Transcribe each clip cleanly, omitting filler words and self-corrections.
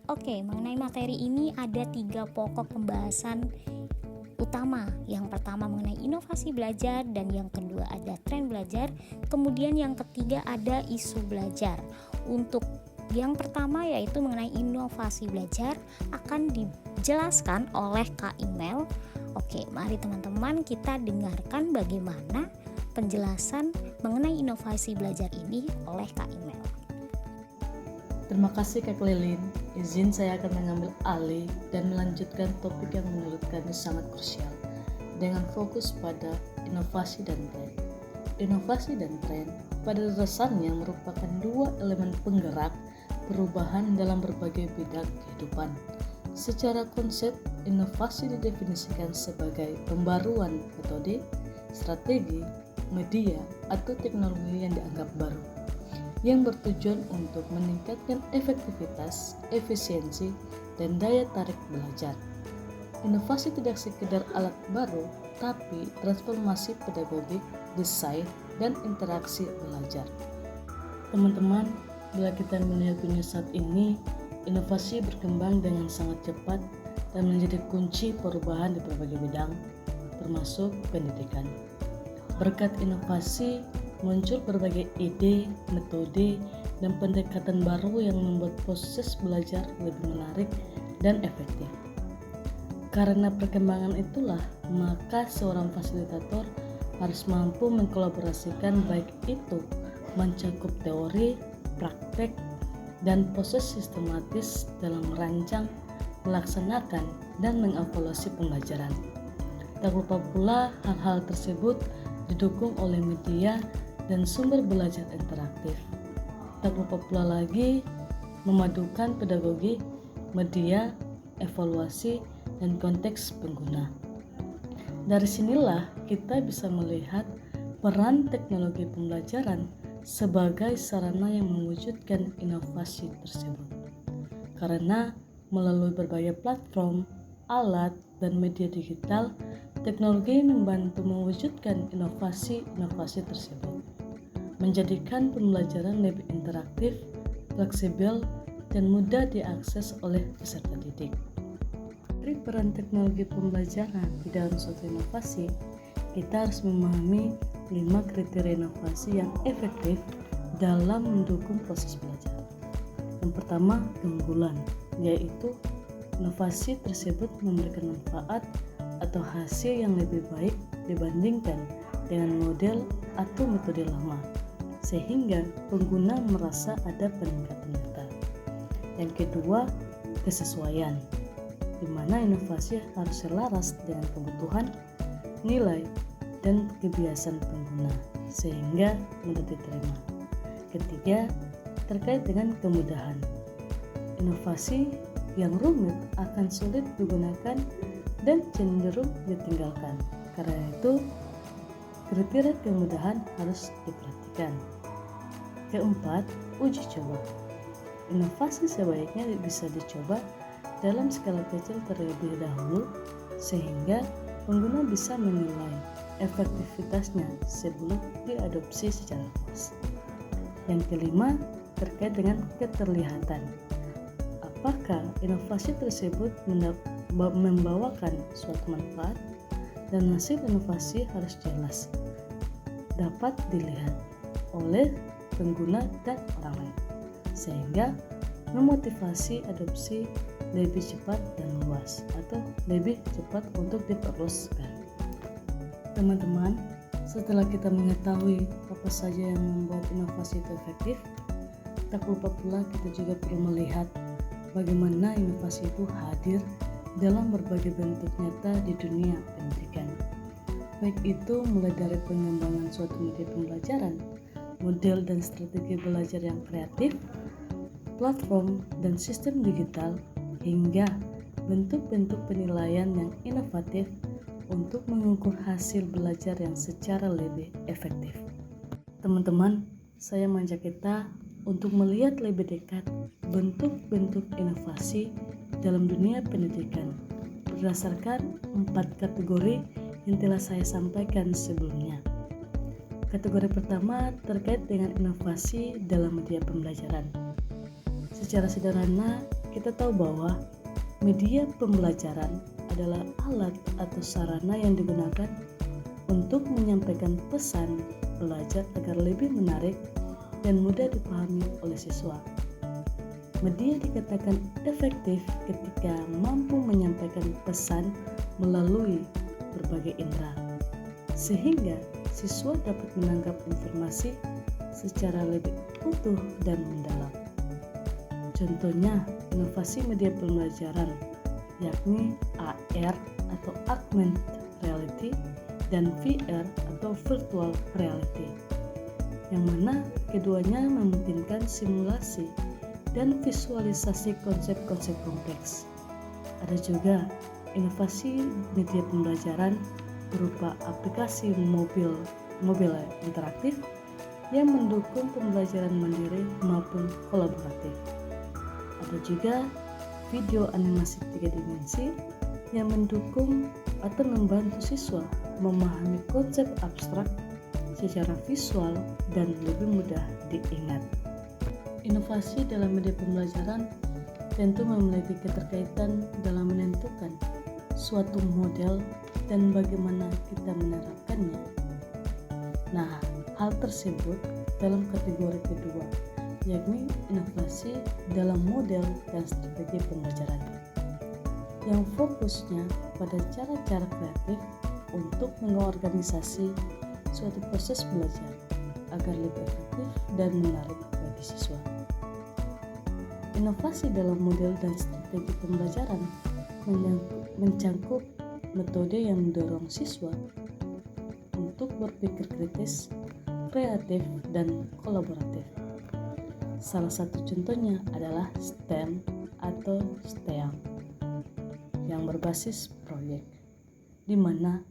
Oke, mengenai materi ini ada 3 pokok pembahasan utama. Yang pertama mengenai inovasi belajar, dan yang kedua ada tren belajar, kemudian yang ketiga ada isu belajar. Untuk yang pertama yaitu mengenai inovasi belajar akan dijelaskan oleh Kak Imel. Oke, mari teman-teman kita dengarkan bagaimana penjelasan mengenai inovasi belajar ini oleh Kak Imel. Terima kasih Kak Lilin. Izin saya akan mengambil alih dan melanjutkan topik yang menurut kami sangat krusial dengan fokus pada inovasi dan tren. Inovasi dan tren pada dasarnya merupakan dua elemen penggerak perubahan dalam berbagai bidang kehidupan. Secara konsep, inovasi didefinisikan sebagai pembaruan metode, strategi, media, atau teknologi yang dianggap baru, yang bertujuan untuk meningkatkan efektivitas, efisiensi, dan daya tarik belajar. Inovasi tidak sekedar alat baru, tapi transformasi pedagogik, desain, dan interaksi belajar. Teman-teman, bila kita melihat dunia saat ini, inovasi berkembang dengan sangat cepat dan menjadi kunci perubahan di berbagai bidang, termasuk pendidikan. Berkat inovasi, muncul berbagai ide, metode, dan pendekatan baru yang membuat proses belajar lebih menarik dan efektif. Karena perkembangan itulah, maka seorang fasilitator harus mampu mengkolaborasikan baik itu mencakup teori, praktek, dan proses sistematis dalam merancang, melaksanakan, dan mengevaluasi pembelajaran. Tak lupa pula hal-hal tersebut didukung oleh media dan sumber belajar interaktif. Tak lupa pula lagi memadukan pedagogi, media, evaluasi, dan konteks pengguna. Dari sinilah kita bisa melihat peran teknologi pembelajaran sebagai sarana yang mewujudkan inovasi tersebut. Karena melalui berbagai platform, alat, dan media digital, teknologi membantu mewujudkan inovasi-inovasi tersebut, menjadikan pembelajaran lebih interaktif, fleksibel, dan mudah diakses oleh peserta didik. Dari peran teknologi pembelajaran di dalam suatu inovasi, kita harus memahami 5 kriteria inovasi yang efektif dalam mendukung proses belajar. Yang pertama, keunggulan, yaitu inovasi tersebut memberikan manfaat atau hasil yang lebih baik dibandingkan dengan model atau metode lama, sehingga pengguna merasa ada peningkatan nyata. Yang kedua, kesesuaian, di mana inovasi harus selaras dengan kebutuhan, nilai, dan kebiasaan pengguna, sehingga mudah diterima. Ketiga, terkait dengan kemudahan. Inovasi yang rumit akan sulit digunakan dan cenderung ditinggalkan. Karena itu, kriteria kemudahan harus diperhatikan. Keempat, uji coba. Inovasi sebaiknya bisa dicoba dalam skala kecil terlebih dahulu, sehingga pengguna bisa menilai efektivitasnya sebelum diadopsi secara luas. Yang kelima, terkait dengan keterlihatan. Apakah inovasi tersebut membawakan suatu manfaat, dan hasil inovasi harus jelas, dapat dilihat oleh pengguna dan orang lain, sehingga memotivasi adopsi lebih cepat dan luas, atau lebih cepat untuk diteruskan. Teman-teman, setelah kita mengetahui apa saja yang membuat inovasi itu efektif, tak lupa pula kita juga perlu melihat bagaimana inovasi itu hadir dalam berbagai bentuk nyata di dunia pendidikan. Baik itu mulai dari pengembangan suatu media pembelajaran, model dan strategi belajar yang kreatif, platform dan sistem digital, hingga bentuk-bentuk penilaian yang inovatif untuk mengukur hasil belajar yang secara lebih efektif. Teman-teman, saya mengajak kita untuk melihat lebih dekat bentuk-bentuk inovasi dalam dunia pendidikan berdasarkan 4 kategori yang telah saya sampaikan sebelumnya. Kategori pertama terkait dengan inovasi dalam media pembelajaran. Secara sederhana, kita tahu bahwa media pembelajaran adalah alat atau sarana yang digunakan untuk menyampaikan pesan belajar agar lebih menarik dan mudah dipahami oleh siswa. Media dikatakan efektif ketika mampu menyampaikan pesan melalui berbagai indera, sehingga siswa dapat menangkap informasi secara lebih utuh dan mendalam. Contohnya, inovasi media pembelajaran yakni AR atau Augmented Reality dan VR atau Virtual Reality, yang mana keduanya memungkinkan simulasi dan visualisasi konsep-konsep kompleks. Ada juga inovasi media pembelajaran berupa aplikasi mobile interaktif yang mendukung pembelajaran mandiri maupun kolaboratif. Ada juga video animasi 3 dimensi yang mendukung atau membantu siswa memahami konsep abstrak secara visual dan lebih mudah diingat. Inovasi dalam media pembelajaran tentu memiliki keterkaitan dalam menentukan suatu model dan bagaimana kita menerapkannya. Nah, hal tersebut dalam kategori kedua, yakni inovasi dalam model dan strategi pembelajaran, yang fokusnya pada cara-cara kreatif untuk mengorganisasi suatu proses belajar agar lebih efektif dan menarik bagi siswa. Inovasi dalam model dan strategi pembelajaran mencangkup metode yang mendorong siswa untuk berpikir kritis, kreatif, dan kolaboratif. Salah satu contohnya adalah STEM atau STEAM yang berbasis proyek, di mana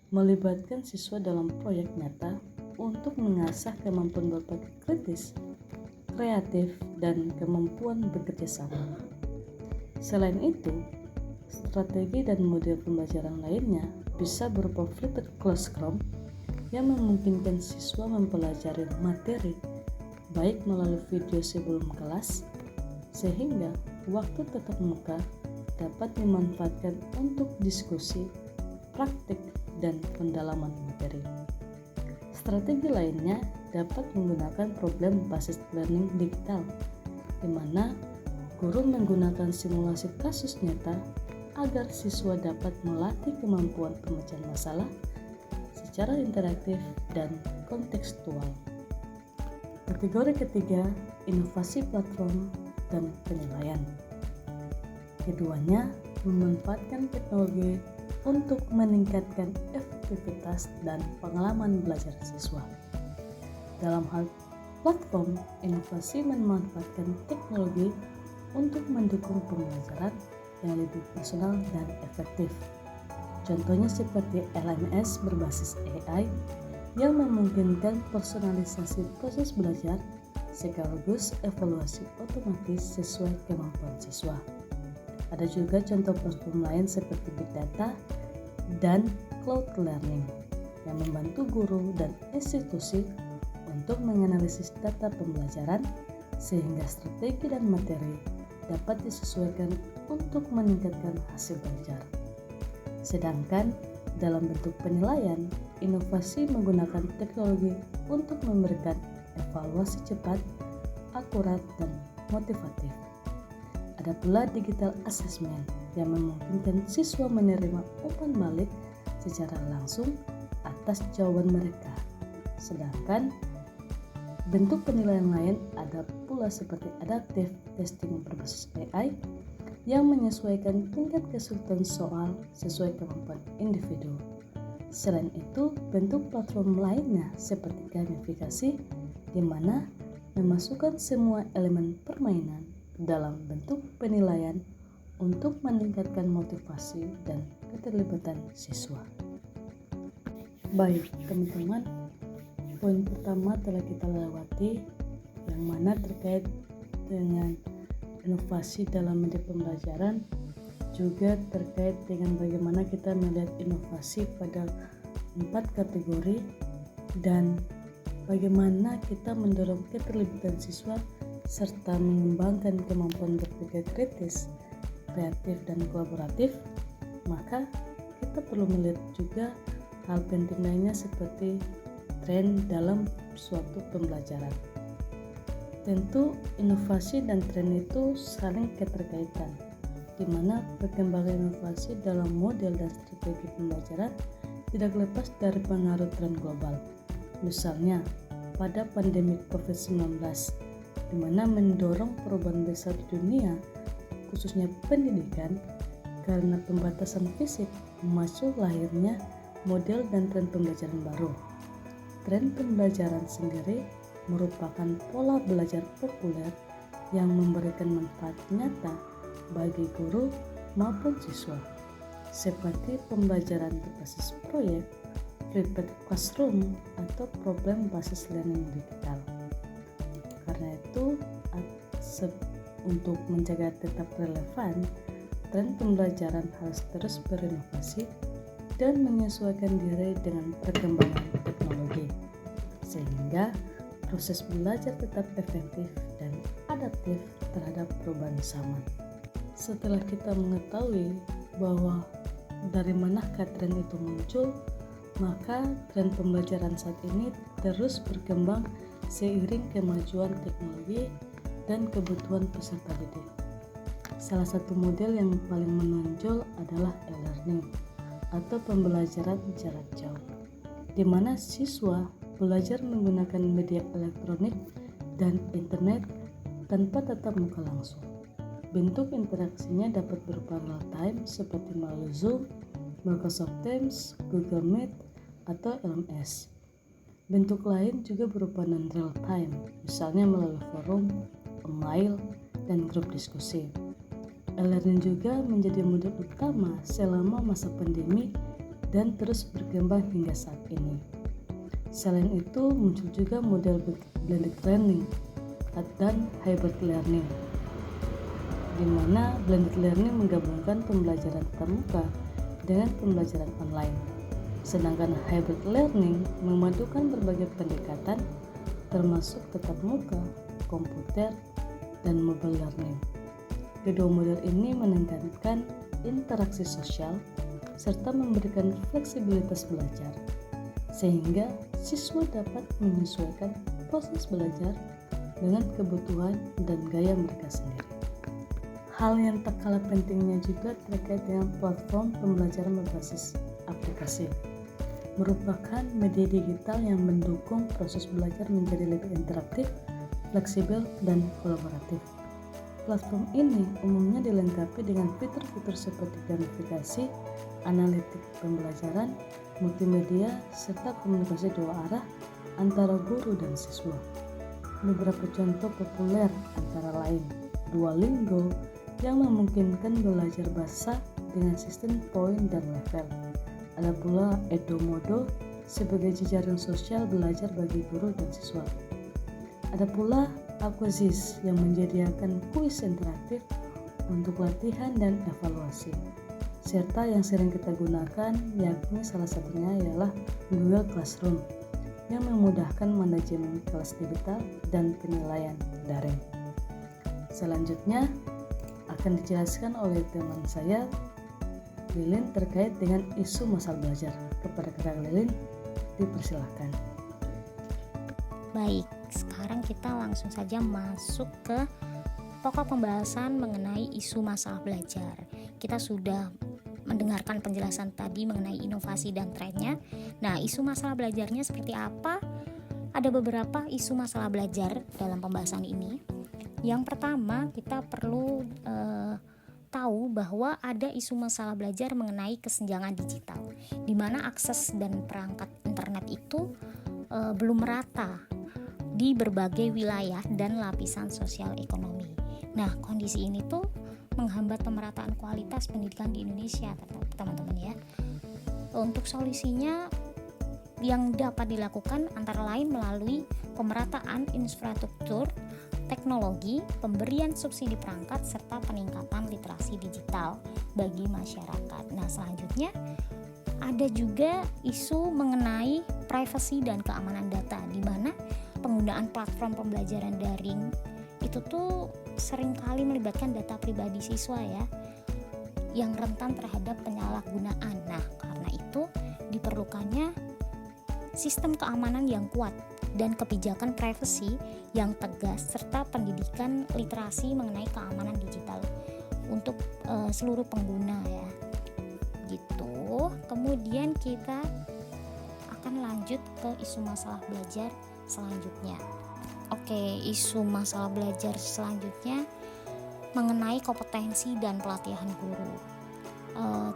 melibatkan siswa dalam proyek nyata untuk mengasah kemampuan berpikir kritis, kreatif, dan kemampuan bekerja sama. Selain itu, strategi dan model pembelajaran lainnya bisa berupa flipped classroom yang memungkinkan siswa mempelajari materi baik melalui video sebelum kelas, sehingga waktu tatap muka dapat dimanfaatkan untuk diskusi, praktik, dan pendalaman materi. Strategi lainnya dapat menggunakan problem based learning digital, di mana guru menggunakan simulasi kasus nyata agar siswa dapat melatih kemampuan pemecahan masalah secara interaktif dan kontekstual. Kategori ketiga, inovasi platform dan penilaian. Keduanya memanfaatkan teknologi untuk meningkatkan efektivitas dan pengalaman belajar siswa. Dalam hal platform, inovasi memanfaatkan teknologi untuk mendukung pembelajaran yang lebih personal dan efektif. Contohnya seperti LMS berbasis AI yang memungkinkan personalisasi proses belajar sekaligus evaluasi otomatis sesuai kemampuan siswa. Ada juga contoh platform lain seperti Big Data dan Cloud Learning yang membantu guru dan institusi untuk menganalisis data pembelajaran sehingga strategi dan materi dapat disesuaikan untuk meningkatkan hasil belajar. Sedangkan dalam bentuk penilaian, inovasi menggunakan teknologi untuk memberikan evaluasi cepat, akurat, dan motivatif. Ada pula digital assessment yang memungkinkan siswa menerima umpan balik secara langsung atas jawaban mereka. Sedangkan bentuk penilaian lain ada pula seperti adaptive testing berbasis AI yang menyesuaikan tingkat kesulitan soal sesuai kemampuan individu. Selain itu, bentuk platform lainnya seperti gamifikasi di mana memasukkan semua elemen permainan dalam bentuk penilaian untuk meningkatkan motivasi dan keterlibatan siswa. Baik, teman-teman, poin pertama telah kita lewati, yang mana terkait dengan inovasi dalam media pembelajaran, juga terkait dengan bagaimana kita melihat inovasi pada 4 kategori dan bagaimana kita mendorong keterlibatan siswa serta mengembangkan kemampuan berpikir kritis, kreatif, dan kolaboratif, maka kita perlu melihat juga hal penting lainnya seperti tren dalam suatu pembelajaran. Tentu inovasi dan tren itu saling keterkaitan, di mana perkembangan inovasi dalam model dan strategi pembelajaran tidak lepas dari pengaruh tren global. Misalnya, pada pandemi COVID-19, di mana mendorong perubahan besar di dunia, khususnya pendidikan, karena pembatasan fisik, memacu lahirnya model dan tren pembelajaran baru. Tren pembelajaran sendiri merupakan pola belajar populer yang memberikan manfaat nyata bagi guru maupun siswa, seperti pembelajaran berbasis proyek, flipped classroom, atau problem basis learning digital. Karena itu, untuk menjaga tetap relevan, tren pembelajaran harus terus berinovasi dan menyesuaikan diri dengan perkembangan teknologi, sehingga proses belajar tetap efektif dan adaptif terhadap perubahan zaman. Setelah kita mengetahui bahwa dari manakah tren itu muncul, maka tren pembelajaran saat ini terus berkembang seiring kemajuan teknologi dan kebutuhan peserta didik. Salah satu model yang paling menonjol adalah e-learning atau pembelajaran jarak jauh, di mana siswa belajar menggunakan media elektronik dan internet tanpa tatap muka langsung. Bentuk interaksinya dapat berupa real time seperti melalui Zoom, Microsoft Teams, Google Meet, atau LMS. Bentuk lain juga berupa non-real time, misalnya melalui forum, email, dan grup diskusi. E-learning juga menjadi model utama selama masa pandemi dan terus berkembang hingga saat ini. Selain itu, muncul juga model blended learning dan hybrid learning, di mana blended learning menggabungkan pembelajaran tatap muka dengan pembelajaran online. Sedangkan hybrid learning memadukan berbagai pendekatan termasuk tatap muka, komputer, dan mobile learning. Kedua model ini menekankan interaksi sosial serta memberikan fleksibilitas belajar, sehingga siswa dapat menyesuaikan proses belajar dengan kebutuhan dan gaya mereka sendiri. Hal yang tak kalah pentingnya juga terkait dengan platform pembelajaran berbasis aplikasi, merupakan media digital yang mendukung proses belajar menjadi lebih interaktif, fleksibel, dan kolaboratif. Platform ini umumnya dilengkapi dengan fitur-fitur seperti gamifikasi, analitik pembelajaran, multimedia, serta komunikasi dua arah antara guru dan siswa. Beberapa contoh populer antara lain Duolingo yang memungkinkan belajar bahasa dengan sistem poin dan level. Ada pula Edumodo sebagai jejaring sosial belajar bagi guru dan siswa. Ada pula Aquazis yang menyediakan kuis interaktif untuk latihan dan evaluasi. Serta yang sering kita gunakan, yakni salah satunya ialah Google Classroom yang memudahkan manajemen kelas digital dan penilaian daring. Selanjutnya akan dijelaskan oleh teman saya, Lilin, terkait dengan isu masalah belajar. Kepada Kak Lilin, dipersilahkan. Baik, sekarang kita langsung saja masuk ke pokok pembahasan mengenai isu masalah belajar. Kita sudah mendengarkan penjelasan tadi mengenai inovasi dan trennya. Nah, isu masalah belajarnya seperti apa? Ada beberapa isu masalah belajar dalam pembahasan ini. Yang pertama, kita perlu tahu bahwa ada isu masalah belajar mengenai kesenjangan digital, di mana akses dan perangkat internet itu belum merata di berbagai wilayah dan lapisan sosial ekonomi. Nah, kondisi ini tuh menghambat pemerataan kualitas pendidikan di Indonesia, teman-teman ya. Untuk solusinya yang dapat dilakukan antara lain melalui pemerataan infrastruktur teknologi, pemberian subsidi perangkat, serta peningkatan literasi digital bagi masyarakat. Nah, selanjutnya ada juga isu mengenai privacy dan keamanan data, di mana penggunaan platform pembelajaran daring itu tuh seringkali melibatkan data pribadi siswa ya, yang rentan terhadap penyalahgunaan. Nah, karena itu diperlukannya sistem keamanan yang kuat dan kebijakan privacy yang tegas, serta pendidikan literasi mengenai keamanan digital untuk seluruh pengguna ya. Gitu. Kemudian kita akan lanjut ke isu masalah belajar selanjutnya. Oke, isu masalah belajar selanjutnya mengenai kompetensi dan pelatihan guru.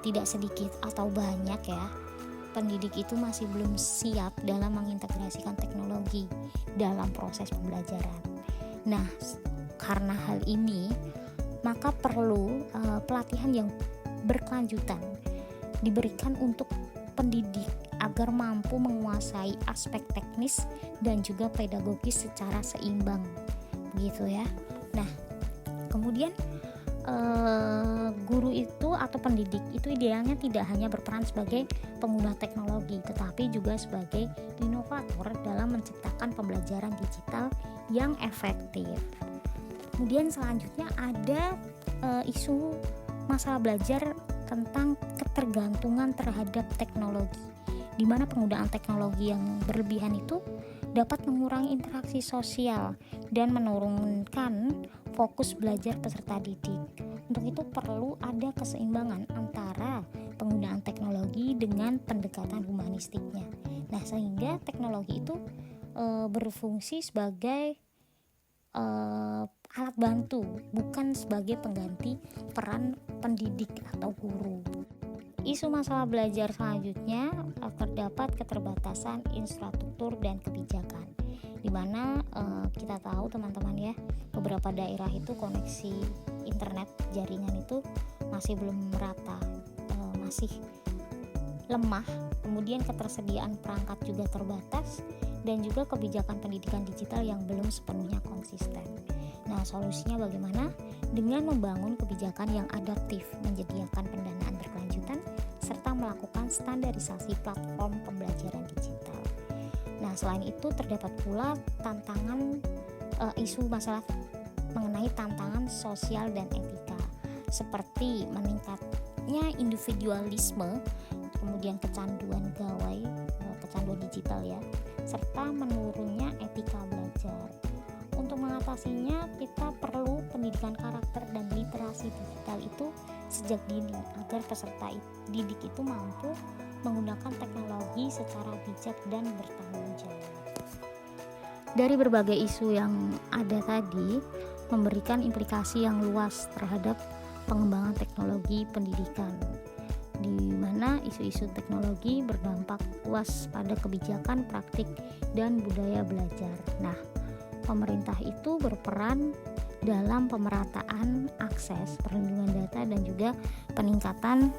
Tidak sedikit atau banyak ya, pendidik itu masih belum siap dalam mengintegrasikan teknologi dalam proses pembelajaran. Nah, karena hal ini, maka perlu pelatihan yang berkelanjutan diberikan untuk pendidik agar mampu menguasai aspek teknis dan juga pedagogis secara seimbang, begitu ya. Nah, kemudian guru itu atau pendidik itu idealnya tidak hanya berperan sebagai pengguna teknologi, tetapi juga sebagai inovator dalam menciptakan pembelajaran digital yang efektif. Kemudian selanjutnya ada isu masalah belajar tentang ketergantungan terhadap teknologi, di mana penggunaan teknologi yang berlebihan itu dapat mengurangi interaksi sosial dan menurunkan fokus belajar peserta didik. Untuk itu perlu ada keseimbangan antara penggunaan teknologi dengan pendekatan humanistiknya. Nah, sehingga teknologi itu berfungsi sebagai alat bantu, bukan sebagai pengganti peran pendidik atau guru. Isu masalah belajar selanjutnya terdapat keterbatasan infrastruktur dan kebijakan, di mana kita tahu teman-teman ya, beberapa daerah itu koneksi internet jaringan itu masih belum merata, masih lemah, kemudian ketersediaan perangkat juga terbatas, dan juga kebijakan pendidikan digital yang belum sepenuhnya konsisten. Nah, solusinya bagaimana? Dengan membangun kebijakan yang adaptif, menyediakan pendanaan berkelanjutan, serta melakukan standarisasi platform pembelajaran digital. Nah, selain itu terdapat pula tantangan isu masalah mengenai tantangan sosial dan etika, seperti meningkatnya individualisme, kemudian kecanduan gawai, kecanduan digital ya, serta menurunnya etika belajar. Untuk mengatasinya, kita perlu pendidikan karakter dan literasi digital itu sejak dini, agar peserta didik itu mampu menggunakan teknologi secara bijak dan bertanggung jawab. Dari berbagai isu yang ada tadi, memberikan implikasi yang luas terhadap pengembangan teknologi pendidikan, di mana isu-isu teknologi berdampak luas pada kebijakan, praktik, dan budaya belajar. Nah, pemerintah itu berperan dalam pemerataan akses, perlindungan data, dan juga peningkatan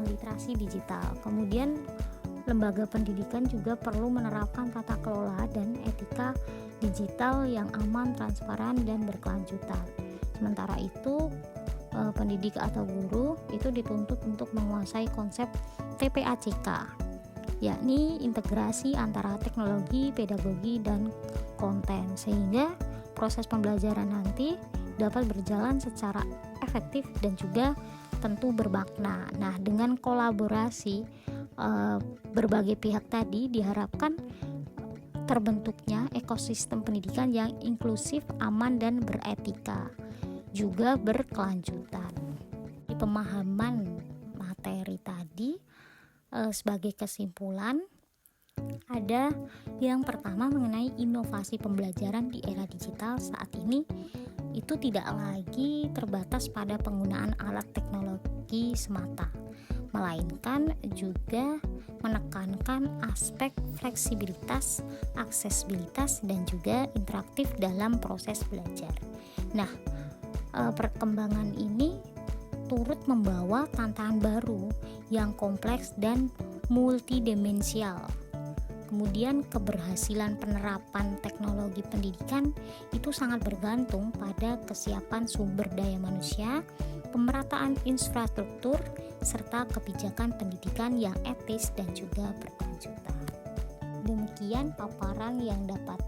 literasi digital. Kemudian lembaga pendidikan juga perlu menerapkan tata kelola dan etika digital yang aman, transparan, dan berkelanjutan. Sementara itu, pendidik atau guru itu dituntut untuk menguasai konsep TPACK, yakni integrasi antara teknologi, pedagogi, dan konten, sehingga proses pembelajaran nanti dapat berjalan secara efektif dan juga tentu bermakna. Nah, dengan kolaborasi berbagai pihak tadi diharapkan terbentuknya ekosistem pendidikan yang inklusif, aman, dan beretika, juga berkelanjutan. Di pemahaman materi tadi, sebagai kesimpulan, ada yang pertama mengenai inovasi pembelajaran di era digital saat ini itu tidak lagi terbatas pada penggunaan alat teknologi semata, melainkan juga menekankan aspek fleksibilitas, aksesibilitas, dan juga interaktif dalam proses belajar. Nah, perkembangan ini turut membawa tantangan baru yang kompleks dan multidimensial. Kemudian keberhasilan penerapan teknologi pendidikan itu sangat bergantung pada kesiapan sumber daya manusia, pemerataan infrastruktur, serta kebijakan pendidikan yang etis dan juga berkelanjutan. Demikian paparan yang dapat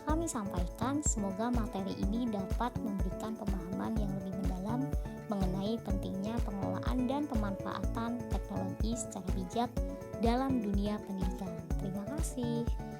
kami sampaikan. Semoga materi ini dapat memberikan pemahaman yang lebih mendalam mengenai pentingnya pengelolaan dan pemanfaatan teknologi secara bijak dalam dunia pendidikan. Terima kasih.